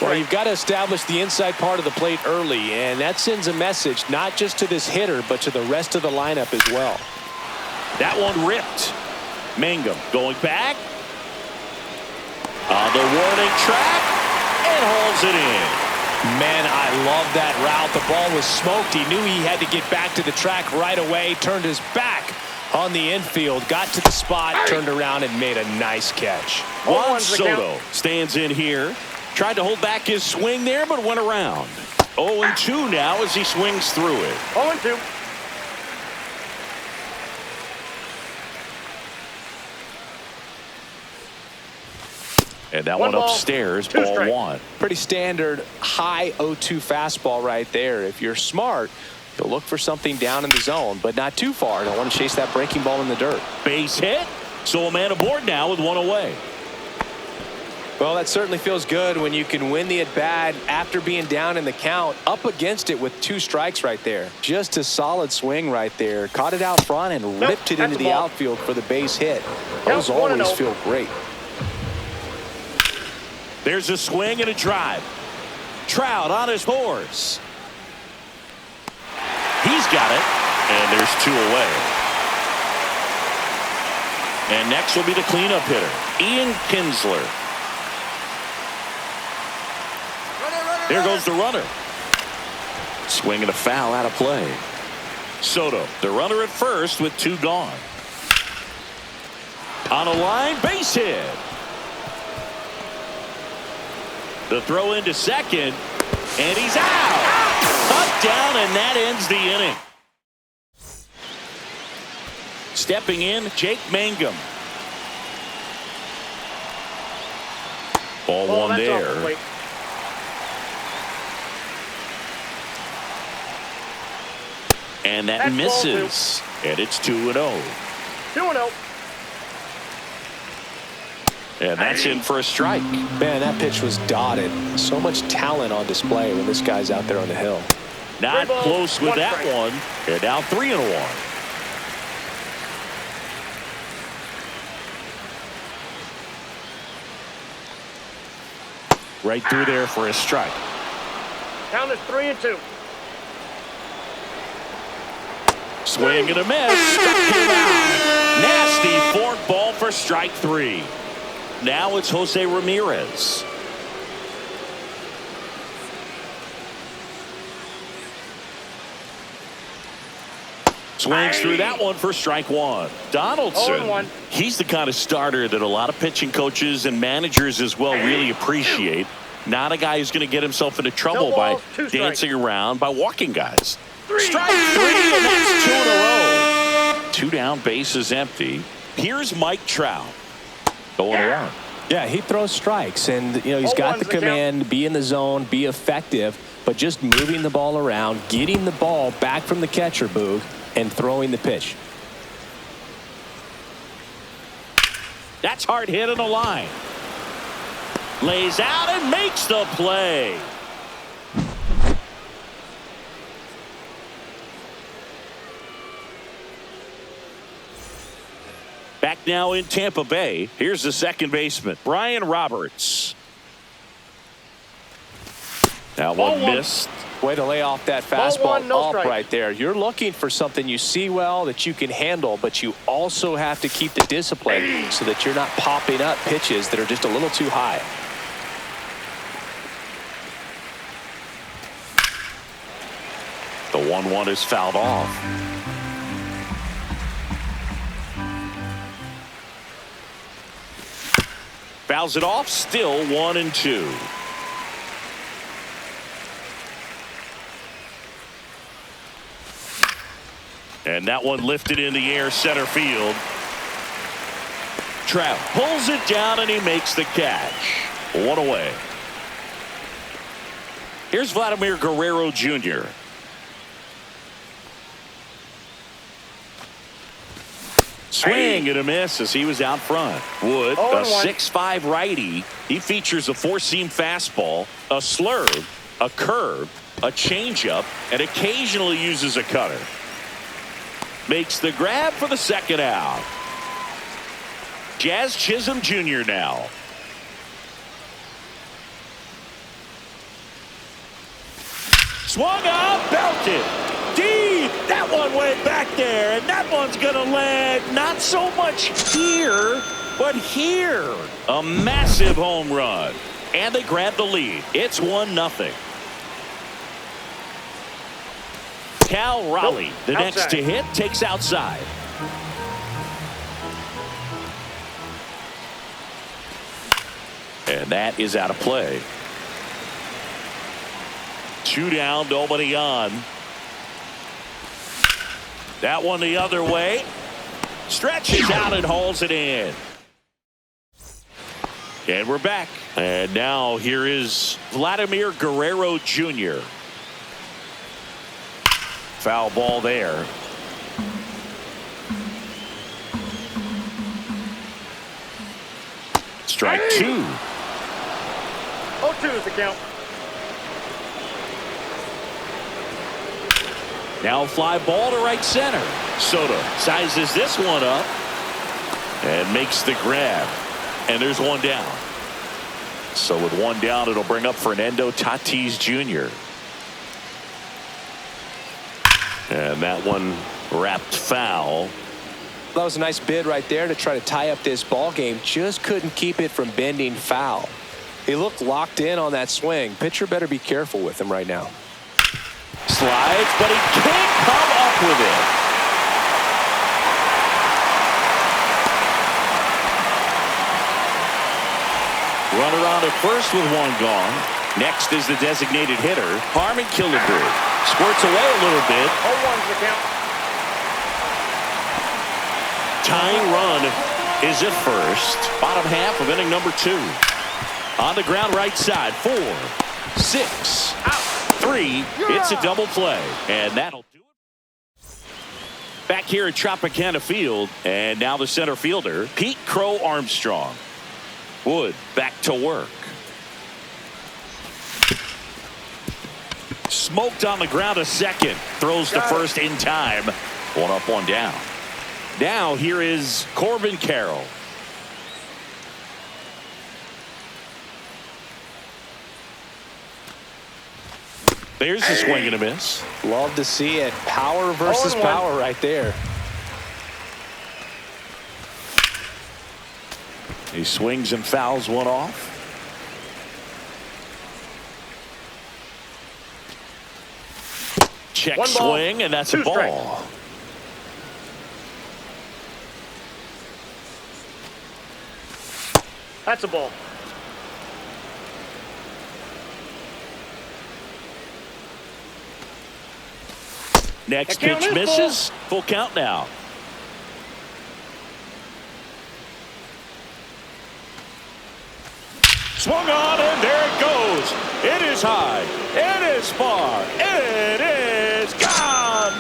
Well, you've got to establish the inside part of the plate early, and that sends a message not just to this hitter, but to the rest of the lineup as well. That one ripped. Mangum going back. On the warning track, and hauls it in. Man, I love that route. The ball was smoked. He knew he had to get back to the track right away. Turned his back on the infield. Got to the spot, turned around, and made a nice catch. Juan Soto stands in here. Tried to hold back his swing there, but went around. 0-2 now as he swings through it. 0-2. And that one upstairs, ball one. Pretty standard high 0-2 fastball right there. If you're smart, you'll look for something down in the zone, but not too far. Don't want to chase that breaking ball in the dirt. Base hit. So a man aboard now with one away. Well, that certainly feels good when you can win the at-bat after being down in the count, up against it with 2 strikes right there. Just a solid swing right there. Caught it out front and ripped it into the outfield for the base hit. Those always feel great. There's a swing and a drive. Trout on his horse. He's got it. And there's 2 away. And next will be the cleanup hitter, Ian Kinsler. There goes the runner. Swing and a foul out of play. Soto, the runner at first with 2 gone. On a line, base hit. The throw into second, and he's out. Cut down, and that ends the inning. Stepping in, Jake Mangum. Ball one there. And that misses. And it's 2-0. 2-0. And that's in for a strike. Man, that pitch was dotted. So much talent on display when this guy's out there on the hill. Not close with that one. And now 3-1. Right through there for a strike. Count is 3-2. Swing and a miss. Struck him out. Nasty fork ball for strike 3. Now it's Jose Ramirez. Swings through that one for strike 1. Donaldson, he's the kind of starter that a lot of pitching coaches and managers as well really appreciate. Not a guy who's going to get himself into trouble by dancing around, by walking guys. Strike 3, and that's 2 in a row. 2 down, bases empty. Here's Mike Trout. Going around. Yeah, he throws strikes, and he's got the command, be in the zone, be effective, but just moving the ball around, getting the ball back from the catcher, Boog, and throwing the pitch. That's hard hit on the line. Lays out and makes the play. Back now in Tampa Bay. Here's the second baseman, Brian Roberts. That one missed. Way to lay off that fastball up right there. You're looking for something you see well that you can handle, but you also have to keep the discipline so that you're not popping up pitches that are just a little too high. The 1-1 is fouled off. Fouls it off, still 1-2. And that one lifted in the air, center field. Trout pulls it down and he makes the catch. 1 away. Here's Vladimir Guerrero Jr. Swing and a miss as he was out front. Wood, a 6'5" righty. He features a 4-seam fastball, a slurve, a curve, a changeup, and occasionally uses a cutter. Makes the grab for the second out. Jazz Chisholm Jr. now. Swung on, belted. Deep. That one way back there. And that one's going to land not so much here, but here. A massive home run. And they grab the lead. It's 1-0. Cal Raleigh, the next to hit, takes outside. And that is out of play. 2 down, nobody on. That one the other way. Stretches out and hauls it in. And we're back. And now here is Vladimir Guerrero Jr. Foul ball there. Strike 2. 0-2 is the count. Now fly ball to right center. Soto sizes this one up and makes the grab. And there's 1 down. So with 1 down, it'll bring up Fernando Tatis Jr. And that one wrapped foul. That was a nice bid right there to try to tie up this ball game. Just couldn't keep it from bending foul. He looked locked in on that swing. Pitcher better be careful with him right now. Slides, but he can't come up with it. Runner on at first with 1 gone. Next is the designated hitter, Harmon Killebrew. Squirts away a little bit. 0-1's the count. Tying run is at first. Bottom half of inning number 2. On the ground right side. 4, 6, out. 3. It's a double play. And that'll do it. Back here at Tropicana Field. And now the center fielder, Pete Crow Armstrong. Wood back to work. Smoked on the ground a second. Throws to first in time. 1 up, 1 down. Now here is Corbin Carroll. There's a swing and a miss. Love to see it. Power versus power right there. He swings and fouls 1 off. Check swing, and that's a ball. That's a ball. Next pitch misses. Full count now. Swung on, and there it goes. It is high. It is far. It is gone.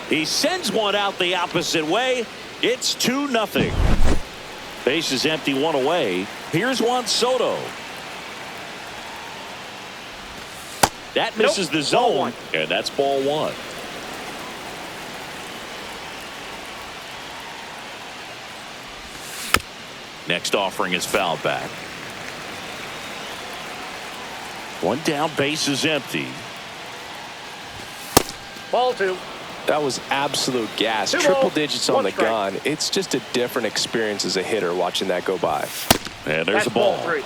He sends one out the opposite way. It's 2-0. Base is empty, 1 away. Here's Juan Soto. That misses the zone, and that's ball 1. Next offering is fouled back. 1 down, base is empty. Ball 2. That was absolute gas. Triple digits on the gun. It's just a different experience as a hitter watching that go by. And there's a ball. 3.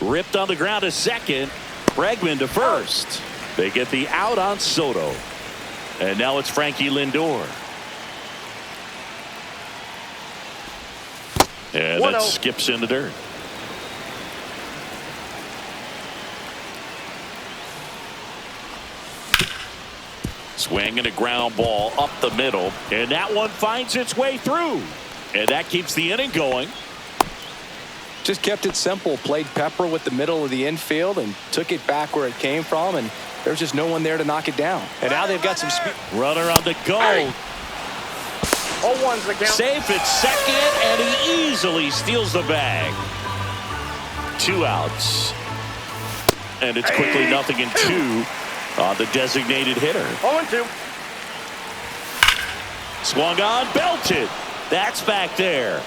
Ripped on the ground to second. Bregman to first. They get the out on Soto. And now it's Frankie Lindor. And that skips in the dirt. Swing and a ground ball up the middle. And that one finds its way through. And that keeps the inning going. Just kept it simple. Played pepper with the middle of the infield and took it back where it came from. And there was just no one there to knock it down. And now they've got some speed. Runner on the go. 0-1's the count. Safe at second, and he easily steals the bag. 2 outs. And it's quickly 0-2 on the designated hitter. 0-2. Swung on, belted. That's back there.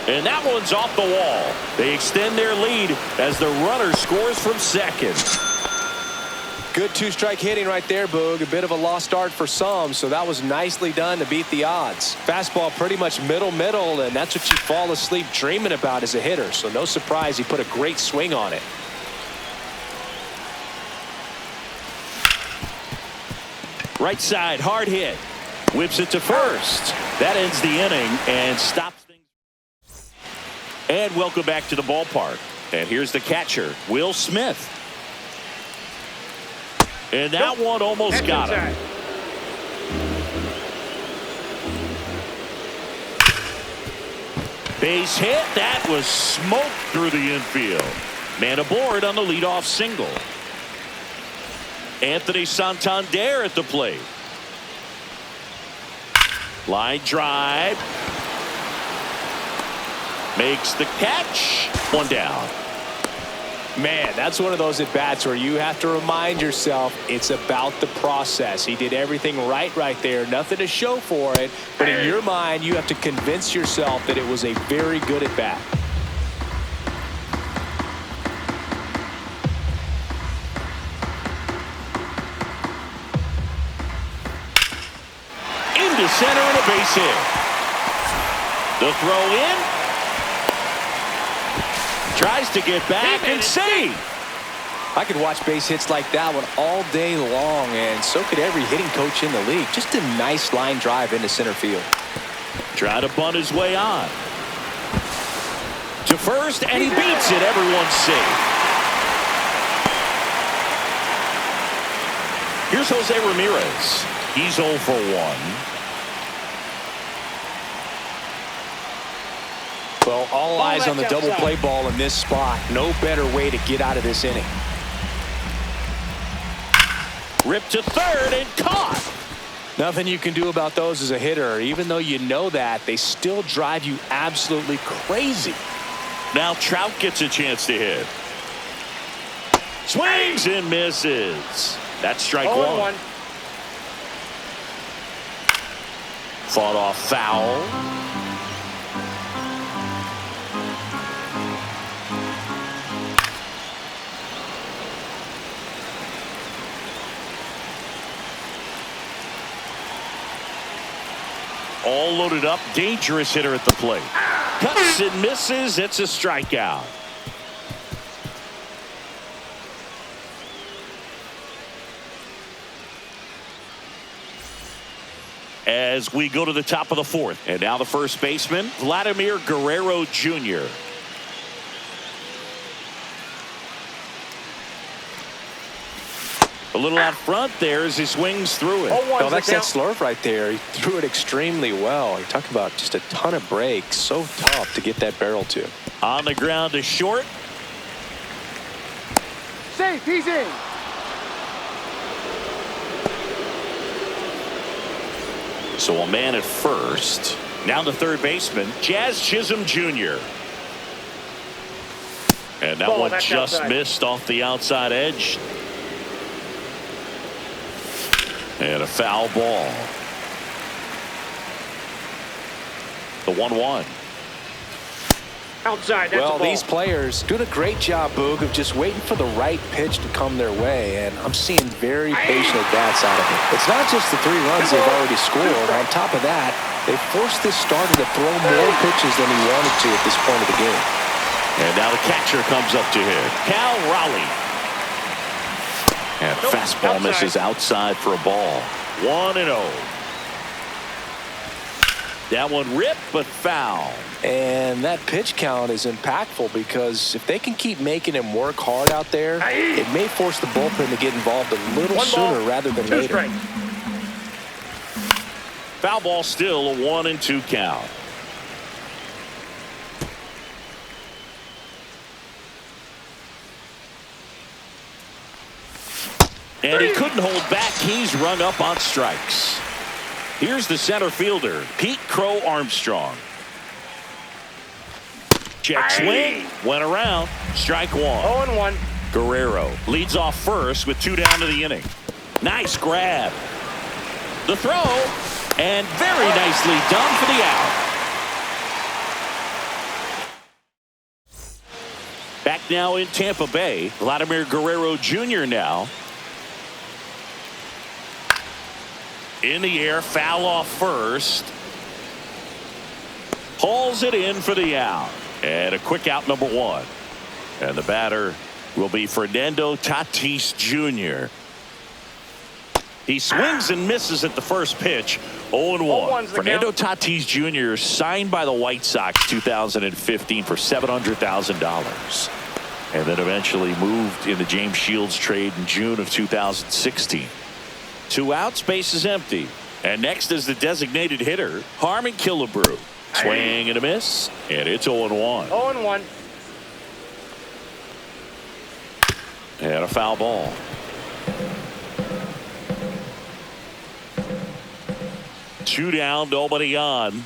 And that one's off the wall. They extend their lead as the runner scores from second. Good two-strike hitting right there, Boog. A bit of a lost start for some, so that was nicely done to beat the odds. Fastball pretty much middle, and that's what you fall asleep dreaming about as a hitter. So no surprise he put a great swing on it. Right side, hard hit. Whips it to first. That ends the inning and stops things. And welcome back to the ballpark. And here's the catcher, Will Smith. And that one almost got him. Base hit. That was smoked through the infield. Man aboard on the leadoff single. Anthony Santander at the plate. Line drive. Makes the catch. One down. Man, that's one of those at-bats where you have to remind yourself it's about the process. He did everything right there. Nothing to show for it. But in your mind, you have to convince yourself that it was a very good at-bat. Into center and a base hit. The throw in. Tries to get back and save. I could watch base hits like that one all day long, and so could every hitting coach in the league. Just a nice line drive into center field. Try to bunt his way on. To first, and he beats it. Everyone's safe. Here's Jose Ramirez. He's 0 for 1. Well, all eyes on the double play ball in this spot. No better way to get out of this inning. Ripped to third and caught. Nothing you can do about those as a hitter. Even though you know that, they still drive you absolutely crazy. Now Trout gets a chance to hit. Swings and misses. That's strike one. Fought off foul. All loaded up, dangerous hitter at the plate. Cuts and misses. It's a strikeout. As we go to the top of the fourth. And now the first baseman, Vladimir Guerrero Jr. A little out front there as he swings through it. Well, that's that slurve right there. He threw it extremely well. You talk about just a ton of breaks. So tough to get that barrel to. On the ground to short. Safe, he's in. So a man at first. Now the third baseman, Jazz Chisholm Jr. And that one just missed off the outside edge. And a foul ball. The 1-1. Outside, that's well, these players doing a great job, Boog, of just waiting for the right pitch to come their way, and I'm seeing very patient at-bats out of it. It's not just the 3 runs they've already scored. On top of that, they forced this starter to throw more pitches than he wanted to at this point of the game. And now the catcher comes up to hit. Cal Raleigh. And fastball misses outside for a ball. 1-0. That one ripped, but foul. And that pitch count is impactful because if they can keep making him work hard out there, it may force the bullpen to get involved a little sooner rather than later. Foul ball, still a 1-2 count. And he couldn't hold back. He's rung up on strikes. Here's the center fielder, Pete Crow Armstrong. Check swing. Went around. Strike one. 0-1. Guerrero leads off first with 2 down to the inning. Nice grab. The throw. And very nicely done for the out. Back now in Tampa Bay, Vladimir Guerrero Jr. now. In the air, foul off first. Hauls it in for the out. And a quick out, number one. And the batter will be Fernando Tatis Jr. He swings and misses at the first pitch. 0-1. Fernando Tatis Jr. signed by the White Sox 2015 for $700,000. And then eventually moved in the James Shields trade in June of 2016. 2 outs, base is empty. And next is the designated hitter, Harmon Killebrew. Swing and a miss, and it's 0-1. 0-1. And a foul ball. Two down, nobody on.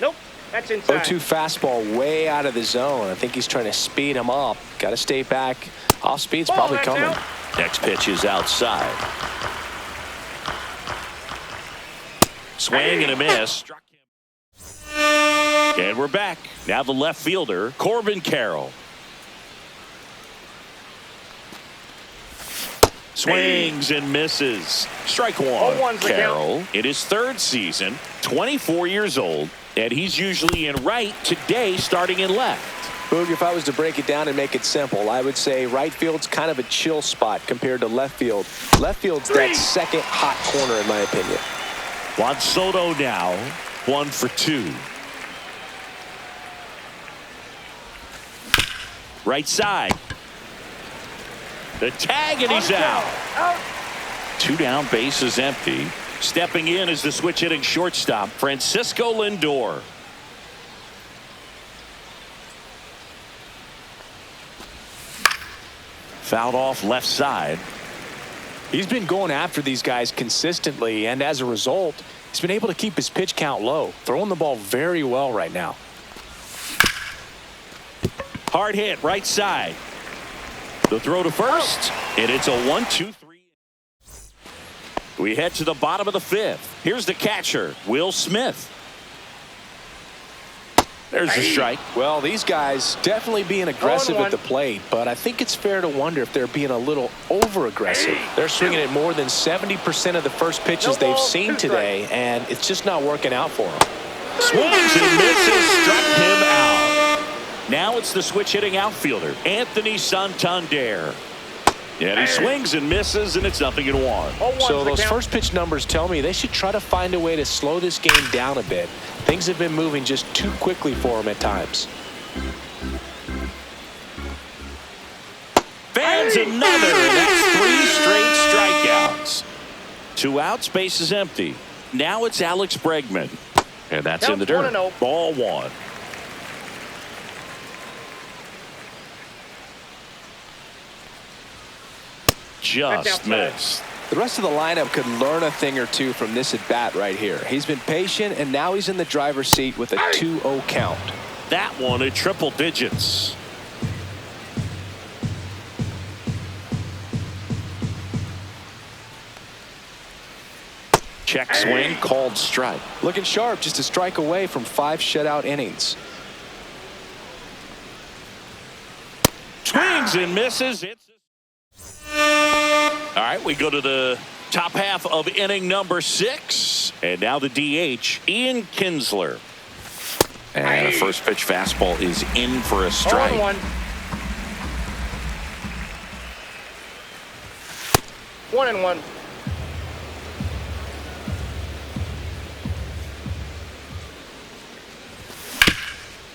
Nope, that's inside. 0-2 fastball way out of the zone. I think he's trying to speed him up. Got to stay back. Off speed's probably coming. Out. Next pitch is outside. Swing and a miss. And we're back. Now the left fielder, Corbin Carroll. Swings and misses. Strike one. Carroll in his 3rd season, 24 years old, and he's usually in right today, starting in left. Boog, if I was to break it down and make it simple, I would say right field's kind of a chill spot compared to left field. Left field's that second hot corner, in my opinion. Juan Soto now, 1 for 2. Right side. The tag, and he's out. 2 down, base is empty. Stepping in is the switch hitting shortstop, Francisco Lindor. Fouled off left side. He's been going after these guys consistently, and as a result, he's been able to keep his pitch count low, throwing the ball very well right now. Hard hit, right side. The throw to first, and it's a 1-2-3. We head to the bottom of the 5th. Here's the catcher, Will Smith. There's a strike. Well, these guys definitely being aggressive at the plate, but I think it's fair to wonder if they're being a little over-aggressive. They're swinging at more than 70% of the first pitches they've seen today, and it's just not working out for them. Swings and misses, struck him out. Now it's the switch hitting outfielder, Anthony Santander. And he swings and misses, and it's 0-1. So those first pitch numbers tell me they should try to find a way to slow this game down a bit. Things have been moving just too quickly for him at times. Fans another, and that's 3 straight strikeouts. 2 outs, base is empty. Now it's Alex Bregman. And that's in the dirt. Ball 1. Just missed. The rest of the lineup could learn a thing or two from this at bat right here. He's been patient, and now he's in the driver's seat with a 2-0 count. That one at triple digits. Check swing, called strike. Looking sharp, just a strike away from 5 shutout innings. Swings and misses. All right, we go to the top half of inning number 6. And now the DH, Ian Kinsler. And a first pitch fastball is in for a strike. 0-1. 1-1.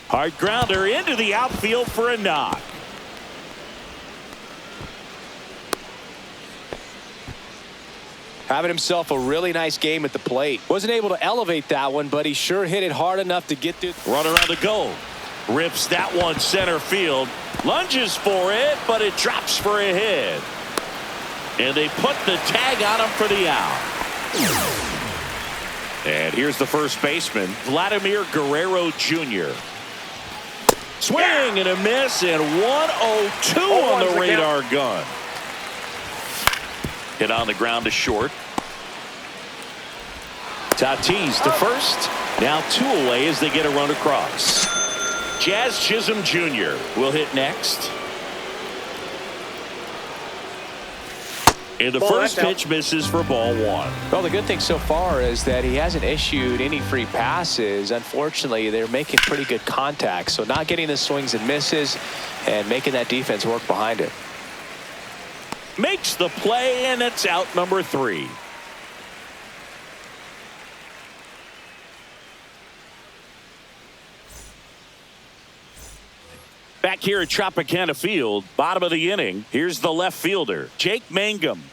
Hard grounder into the outfield for a knock. Having himself a really nice game at the plate. Wasn't able to elevate that one, but he sure hit it hard enough to get through. Runner on the go. Rips that one center field. Lunges for it, but it drops for a hit. And they put the tag on him for the out. And here's the first baseman, Vladimir Guerrero Jr. Swing and a miss, and 1-0-2 on the radar gun. Hit on the ground to short. Tatis to first. Now 2 away as they get a run across. Jazz Chisholm Jr. will hit next. And the first pitch misses for ball 1. Well, the good thing so far is that he hasn't issued any free passes. Unfortunately, they're making pretty good contact. So not getting the swings and misses and making that defense work behind it. Makes the play, and it's out number 3. Back here at Tropicana Field, bottom of the inning, here's the left fielder, Jake Mangum.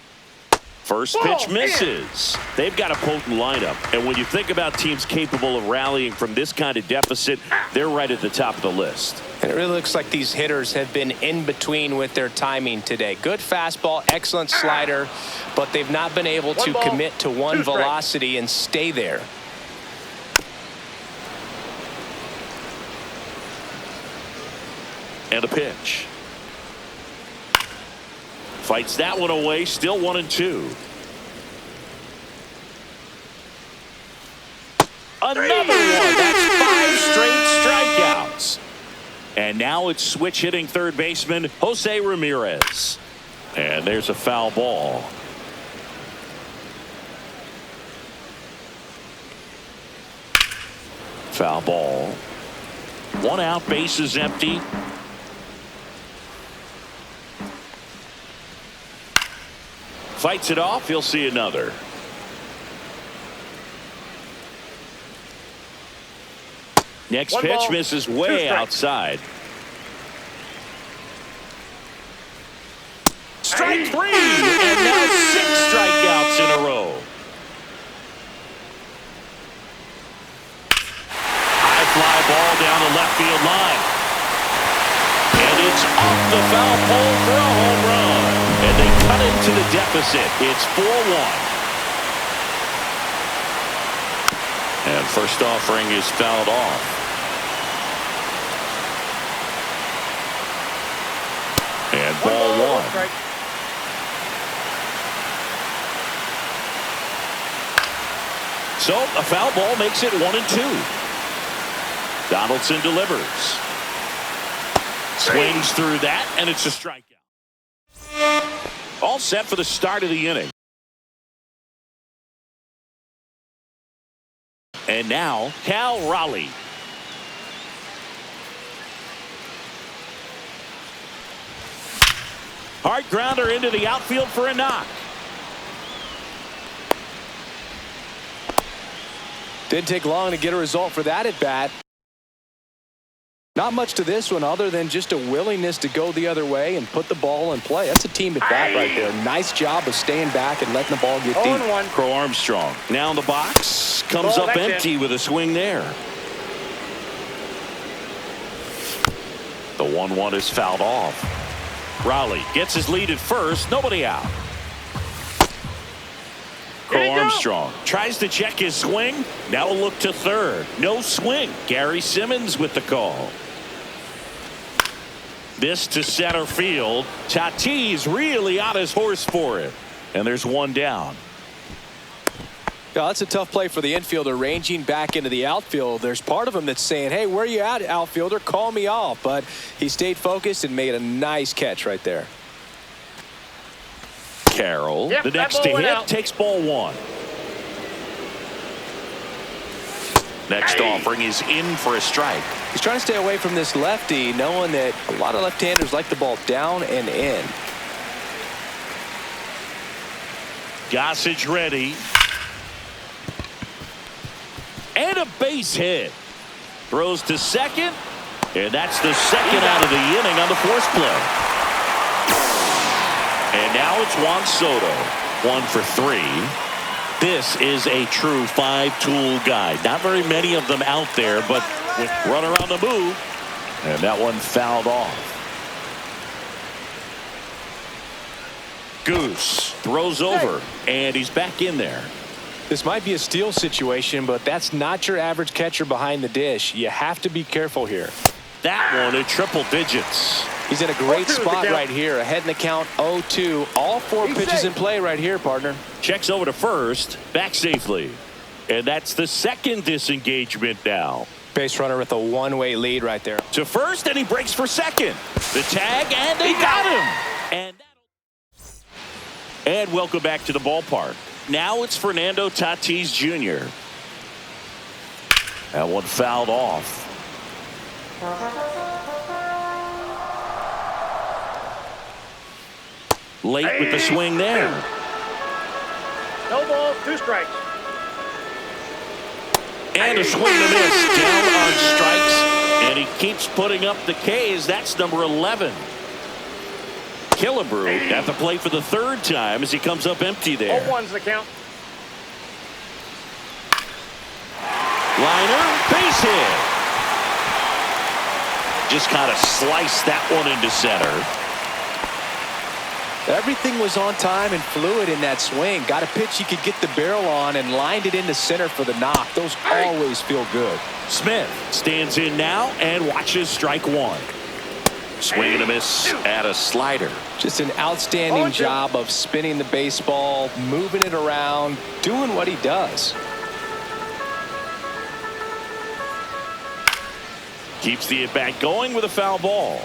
First pitch misses. They've got a potent lineup, and when you think about teams capable of rallying from this kind of deficit, they're right at the top of the list. And it really looks like these hitters have been in between with their timing today. Good fastball, excellent slider, but they've not been able to commit to one velocity and stay there. And a pitch. Fights that one away, still 1-2. Another one. That's 5 straight strikeouts. And now it's switch hitting third baseman Jose Ramirez. And there's a foul ball. Foul ball. 1 out, bases empty. Fights it off. He'll see another. Next pitch misses way outside. Strike 3, and now 6 strikeouts in a row. High fly ball down the left field line. And it's off the foul pole for a home run. And they cut into the deficit. It's 4-1. And first offering is fouled off. And ball 1. So a foul ball makes it 1-2. Donaldson delivers. Swings through that, and it's a strikeout. All set for the start of the inning. And now, Cal Raleigh. Hard grounder into the outfield for a knock. Didn't take long to get a result for that at bat. Not much to this one other than just a willingness to go the other way and put the ball in play. That's a team at bat right there. Nice job of staying back and letting the ball get deep. 0-1. Crow Armstrong now in the box. Comes up empty with a swing there. The 1-1 is fouled off. Raleigh gets his lead at first. Nobody out. Crow Armstrong tries to check his swing. Now a look to third. No swing. Gary Simmons with the call. This to center field. Tatis really on his horse for it. And there's one down. Yeah, that's a tough play for the infielder ranging back into the outfield. There's part of him that's saying, hey, where are you at, outfielder? Call me off. But he stayed focused and made a nice catch right there. Carroll, the next to hit, takes ball 1. Next offering is in for a strike. He's trying to stay away from this lefty, knowing that a lot of left-handers like the ball down and in. Gossage ready. And a base hit. Throws to second. And that's the second out of the inning on the force play. And now it's Juan Soto. 1 for 3. This is a true 5-tool guy. Not very many of them out there, but with runner on the move. And that one fouled off. Goose throws over, and he's back in there. This might be a steal situation, but that's not your average catcher behind the dish. You have to be careful here. That one in triple digits. He's in a great spot right here. Ahead in the count 0-2. All 4 pitches in play right here, partner. Checks over to first. Back safely. And that's the second disengagement now. Base runner with a one-way lead right there. To first, and he breaks for second. The tag, and they got him. And welcome back to the ballpark. Now it's Fernando Tatis Jr. That one fouled off. Late with the swing there. No balls, 2 strikes. And a swing and a miss. Down on strikes. And he keeps putting up the K's. That's number 11. Killebrew at the plate for the 3rd time as he comes up empty there. 0-1's the count. Liner, base hit. Just kind of sliced that one into center. Everything was on time and fluid in that swing. Got a pitch he could get the barrel on and lined it into center for the knock. Those always feel good. Smith stands in now and watches strike 1. Swing and a miss at a slider. Just an outstanding job of spinning the baseball, moving it around, doing what he does. Keeps the at-bat going with a foul ball.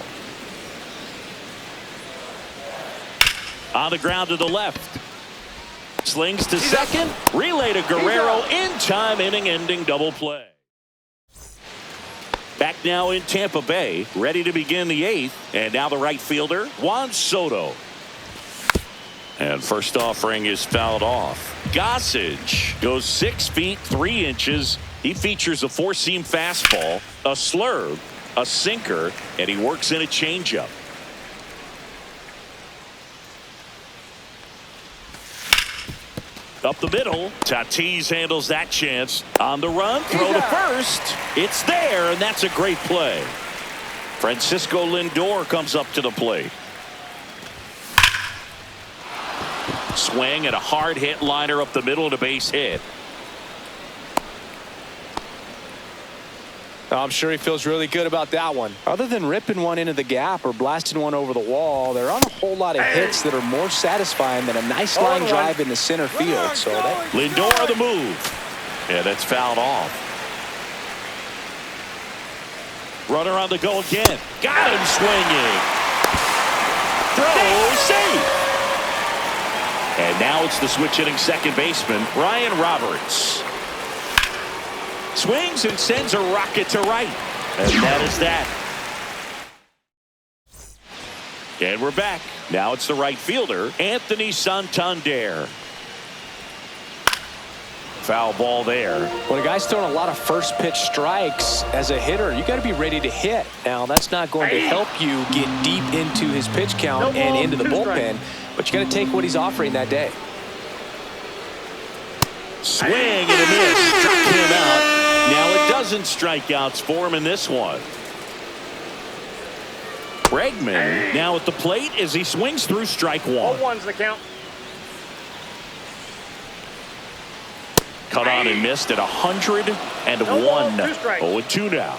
On the ground to the left. Slings to second. Relay to Guerrero in time, inning-ending double play. Back now in Tampa Bay, ready to begin the 8th. And now the right fielder, Juan Soto. And first offering is fouled off. Gossage goes 6 feet 3 inches. He features a 4-seam fastball, a slurve, a sinker, and he works in a changeup. Up the middle, Tatis handles that chance. On the run, throw to first. It's there, and that's a great play. Francisco Lindor comes up to the plate. Swing and a hard hit liner up the middle and a base hit. I'm sure he feels really good about that one. Other than ripping one into the gap or blasting one over the wall, there aren't a whole lot of hits that are more satisfying than a nice line drive in the center field. So that Lindor the move. Yeah, that's fouled off. Runner on the go again. Got him swinging. Throw safe. And now it's the switch hitting second baseman, Ryan Roberts. Swings and sends a rocket to right. And that is that. And we're back. Now it's the right fielder, Anthony Santander. Foul ball there. when a guy's throwing a lot of first pitch strikes as a hitter, you got to be ready to hit. Now, that's not going to help you get deep into his pitch count and into the bullpen, but you got to take what he's offering that day. Swing and a miss. Struck him out. Now it doesn't strikeouts for him in this one. Bregman now at the plate as he swings through strike 1. 0-1's the count. Cut on and missed at 101. 0-2 now.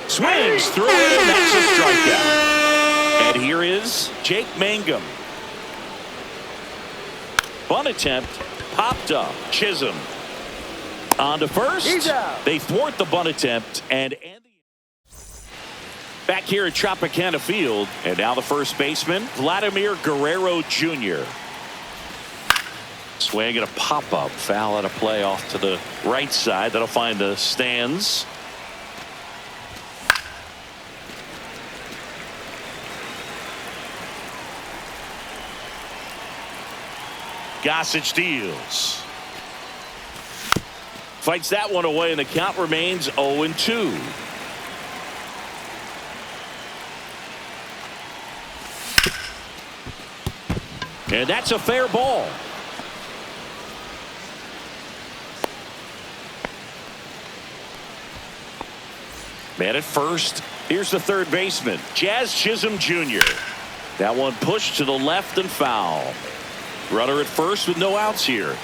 Swings through it, and that's a strikeout. And here is Jake Mangum. Bunt attempt. Popped up. Chisholm. On to first. They thwart the bunt attempt. And back here at Tropicana Field. And now the first baseman, Vladimir Guerrero Jr. Swing and a pop-up. Foul at a play off to the right side. That'll find the stands. Gossage deals. Fights that one away, and the count remains 0-2. And that's a fair ball. Man at first. Here's the third baseman, Jazz Chisholm Jr. That one pushed to the left and foul. Runner at first with no outs here.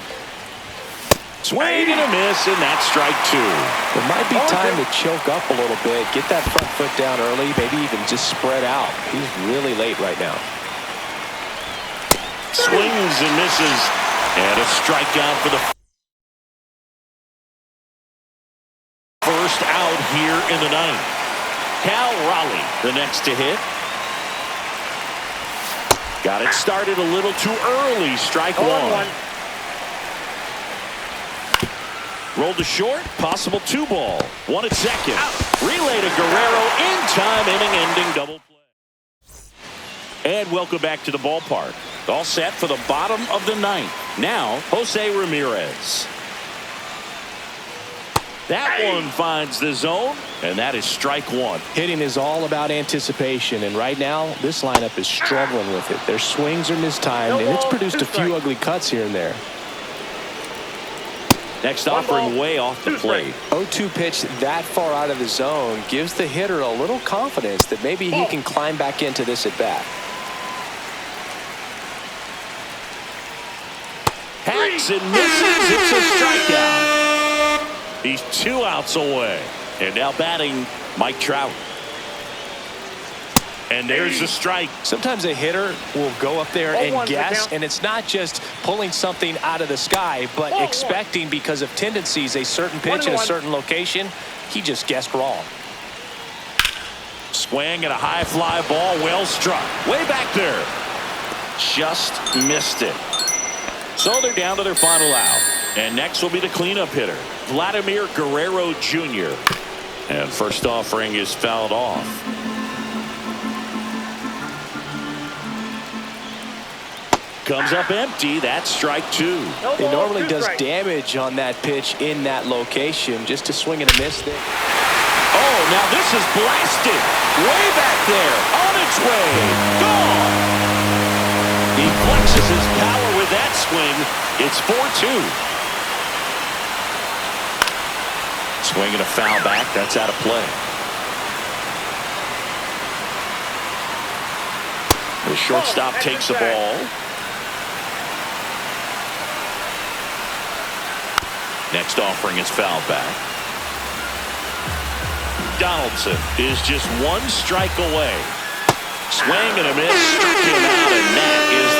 Swing and a miss, and that's strike 2. It might be time to choke up a little bit, get that front foot down early, maybe even just spread out. He's really late right now. Swings and misses. And a strikeout for the first out here in the ninth. Cal Raleigh, the next to hit. Got it started a little too early. Strike one. Rolled to short. Possible 2-ball. 1 at second. Relay to Guerrero. In time, inning-ending double play. And welcome back to the ballpark. All set for the bottom of the ninth. Now, Jose Ramirez. That one finds the zone, and that is strike one. Hitting is all about anticipation, and right now, this lineup is struggling with it. Their swings are mistimed, and it's produced a few ugly cuts here and there. Next offering way off the plate. 0-2 pitch that far out of the zone gives the hitter a little confidence that maybe he can climb back into this at bat. Hacks and misses. It's a strikeout. He's 2 outs away. And now batting Mike Trout. And there's the strike. Sometimes a hitter will go up there and guess, and it's not just pulling something out of the sky, but expecting because of tendencies a certain pitch in a certain location. He just guessed wrong. Swing and a high fly ball, well struck. Way back there. Just missed it. So they're down to their final out. And next will be the cleanup hitter, Vladimir Guerrero Jr. And first offering is fouled off. Comes up empty. That's strike 2. He normally does damage on that pitch in that location. Just a swing and a miss there. Oh, now this is blasted. Way back there. On its way. Gone. He flexes his power with that swing. It's 4-2. Swing and a foul back. That's out of play. The shortstop takes the ball. Next offering is fouled back. Donaldson is just 1 strike away. Swing and a miss. Struck him out, and that is